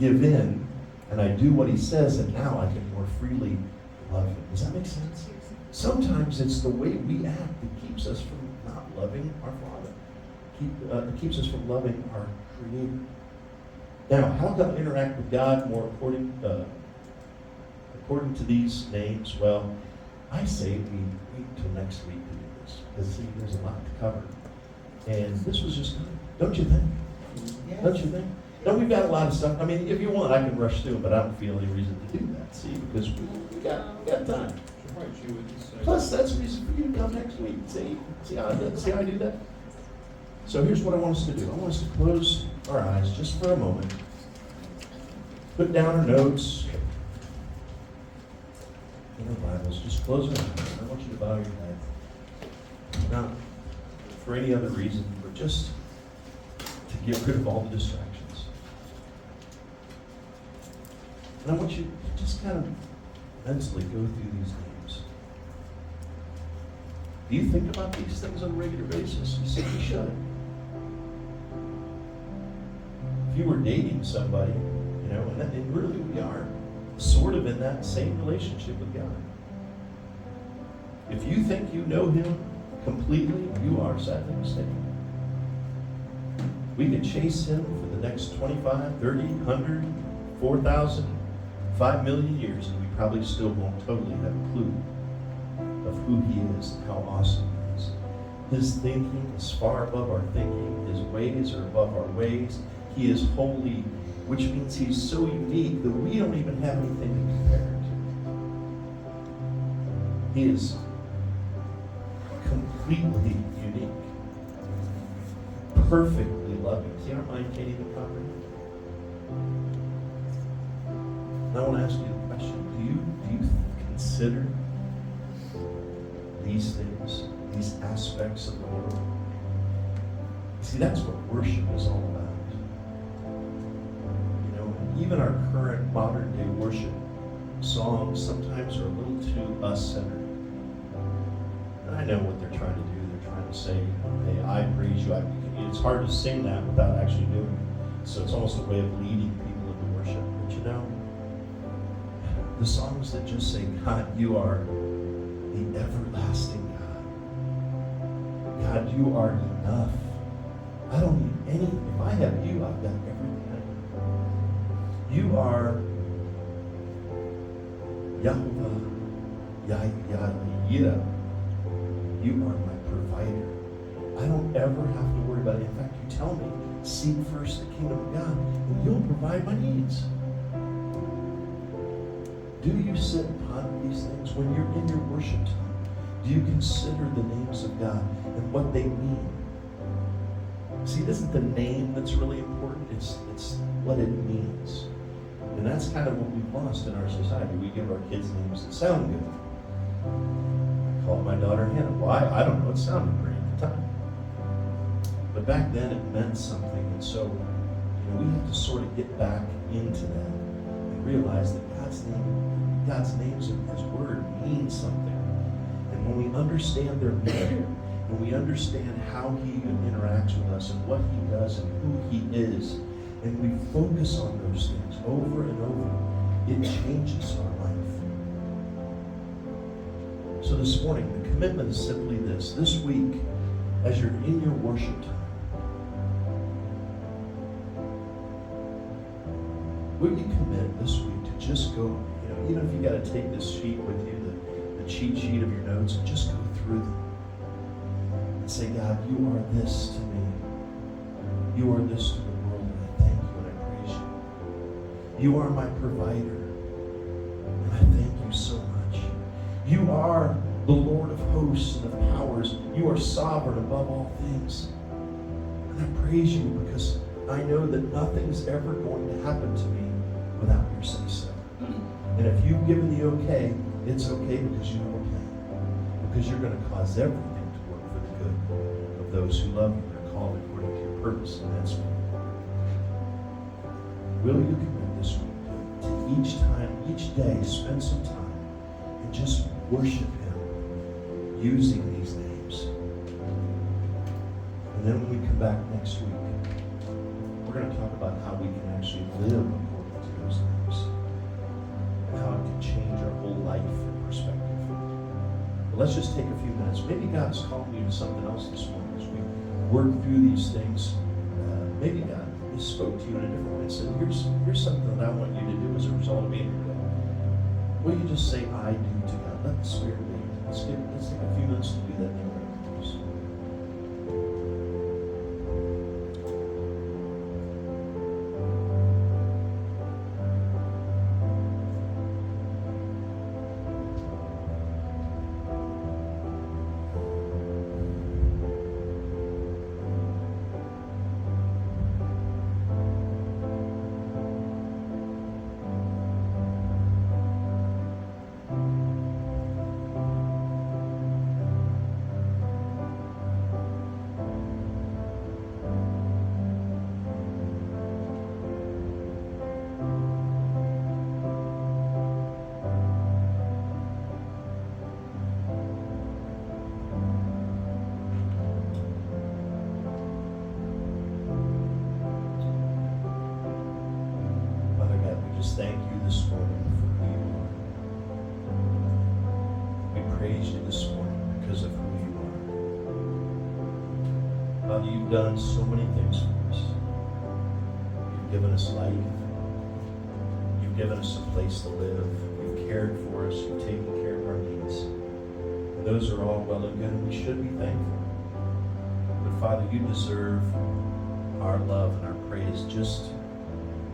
give in, and I do what he says, and now I can more freely love him. Does that make sense? Sometimes it's the way we act that keeps us from not loving our Father. It keeps us from loving our Creator. Now, how can I interact with God more according to these names? Well, I say we wait until next week to do this. Because, see, there's a lot to cover. And this was just good. Don't you think? Yes. Don't you think? No, we've got a lot of stuff. I mean, if you want, I can rush through it, but I don't feel any reason to do that. See, because we got time. Plus, that's a reason for you to come next week. See how I do that? So here's what I want us to do. I want us to close our eyes just for a moment. Put down our notes. In our Bibles, just close our eyes. I want you to bow your head. Not for any other reason, but just to get rid of all the distractions. And I want you to just kind of mentally go through these names. Do you think about these things on a regular basis? You simply should. If you were dating somebody, and really we are sort of in that same relationship with God. If you think you know him completely, you are sadly mistaken. We could chase him for the next 25, 30, 100, 4,000, 5 million years, and we probably still won't totally have a clue of who he is and how awesome he is. His thinking is far above our thinking. His ways are above our ways. He is holy, which means he's so unique that we don't even have anything to compare it to. He is completely unique, perfectly loving. See, our mind can't even comprehend. And I want to ask you the question: Do you consider these things, these aspects of the Lord? See, that's what worship is all about. Even our current modern day worship songs sometimes are a little too us-centered. And I know what they're trying to do. They're trying to say, hey, I praise you. It's hard to sing that without actually doing it. So it's almost a way of leading people into worship. But the songs that just say, God, you are the everlasting God. God, you are enough. I don't need anything. If I have you, I've got everything I need. You are Yahovah, Yireh. You are my provider. I don't ever have to worry about it. In fact, you tell me, seek first the kingdom of God, and you'll provide my needs. Do you sit and ponder these things when you're in your worship time? Do you consider the names of God and what they mean? See, it isn't the name that's really important, it's what it means. And that's kind of what we've lost in our society. We give our kids names that sound good. I called my daughter Hannah. Why? I don't know. It sounded great at the time. But back then it meant something. And so, we have to sort of get back into that and realize that God's names and His Word mean something. And when we understand their meaning, when we understand how He interacts with us and what He does and who He is, and we focus on those things over and over, it changes our life. So this morning, the commitment is simply this. This week, as you're in your worship time, will you commit this week to just go, even if you got to take this sheet with you, the cheat sheet of your notes, and just go through them. And say, God, you are this to me. You are this to the world, and I thank you and I praise you. You are my provider, and I thank you so much. You are the Lord of hosts and of powers. You are sovereign above all things. And I praise you because I know that nothing's ever going to happen to me without your say-so. And if you've given the okay, it's okay because you have a plan. Because you're going to cause everything to work for the good of those who love you and are called according to your purpose. And that's me. Will you commit this week to each day, spend some time and just worship Him using these names? And then when we come back next week, we're going to talk about how we can actually live according to those names and how it can change our whole life and perspective. But let's just take a few minutes. Maybe God's calling you to something else this morning as we work through these things. Maybe God spoke to you in a different way and said, here's something that I want you to do as a result of being here today. Will you just say, I do to God? Let the Spirit lead. Let's take a few minutes to do that now. Please. Thank you this morning for who you are. We praise you this morning because of who you are. Father, you've done so many things for us. You've given us life. You've given us a place to live. You've cared for us. You've taken care of our needs. And those are all well and good, and we should be thankful. But Father, you deserve our love and our praise just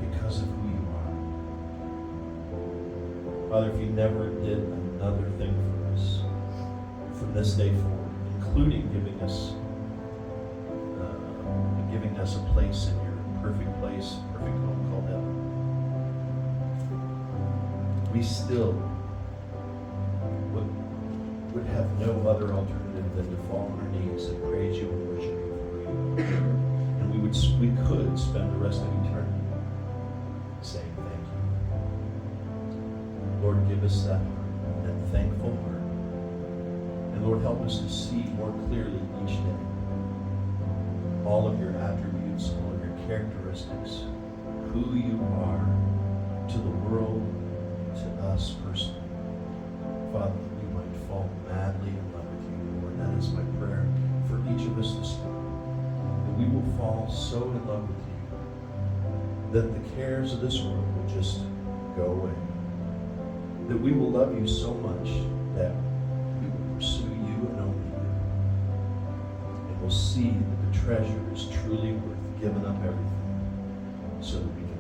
because of who you are. Father, if you never did another thing for us from this day forward, including giving us a place in your perfect place, perfect home called heaven, we still would have no other alternative than to fall on our knees and praise you and worship you for who you are. And we could spend the rest of eternity saying thank you. Lord, give us that heart, that thankful heart. And Lord, help us to see more clearly each day all of your attributes, all of your characteristics, who you are to the world, to us personally. Father, that we might fall madly in love with you, Lord. That is my prayer for each of us this morning. That we will fall so in love with you that the cares of this world will just go away. That we will love you so much that we will pursue you and only you. And will see that the treasure is truly worth giving up everything so that we can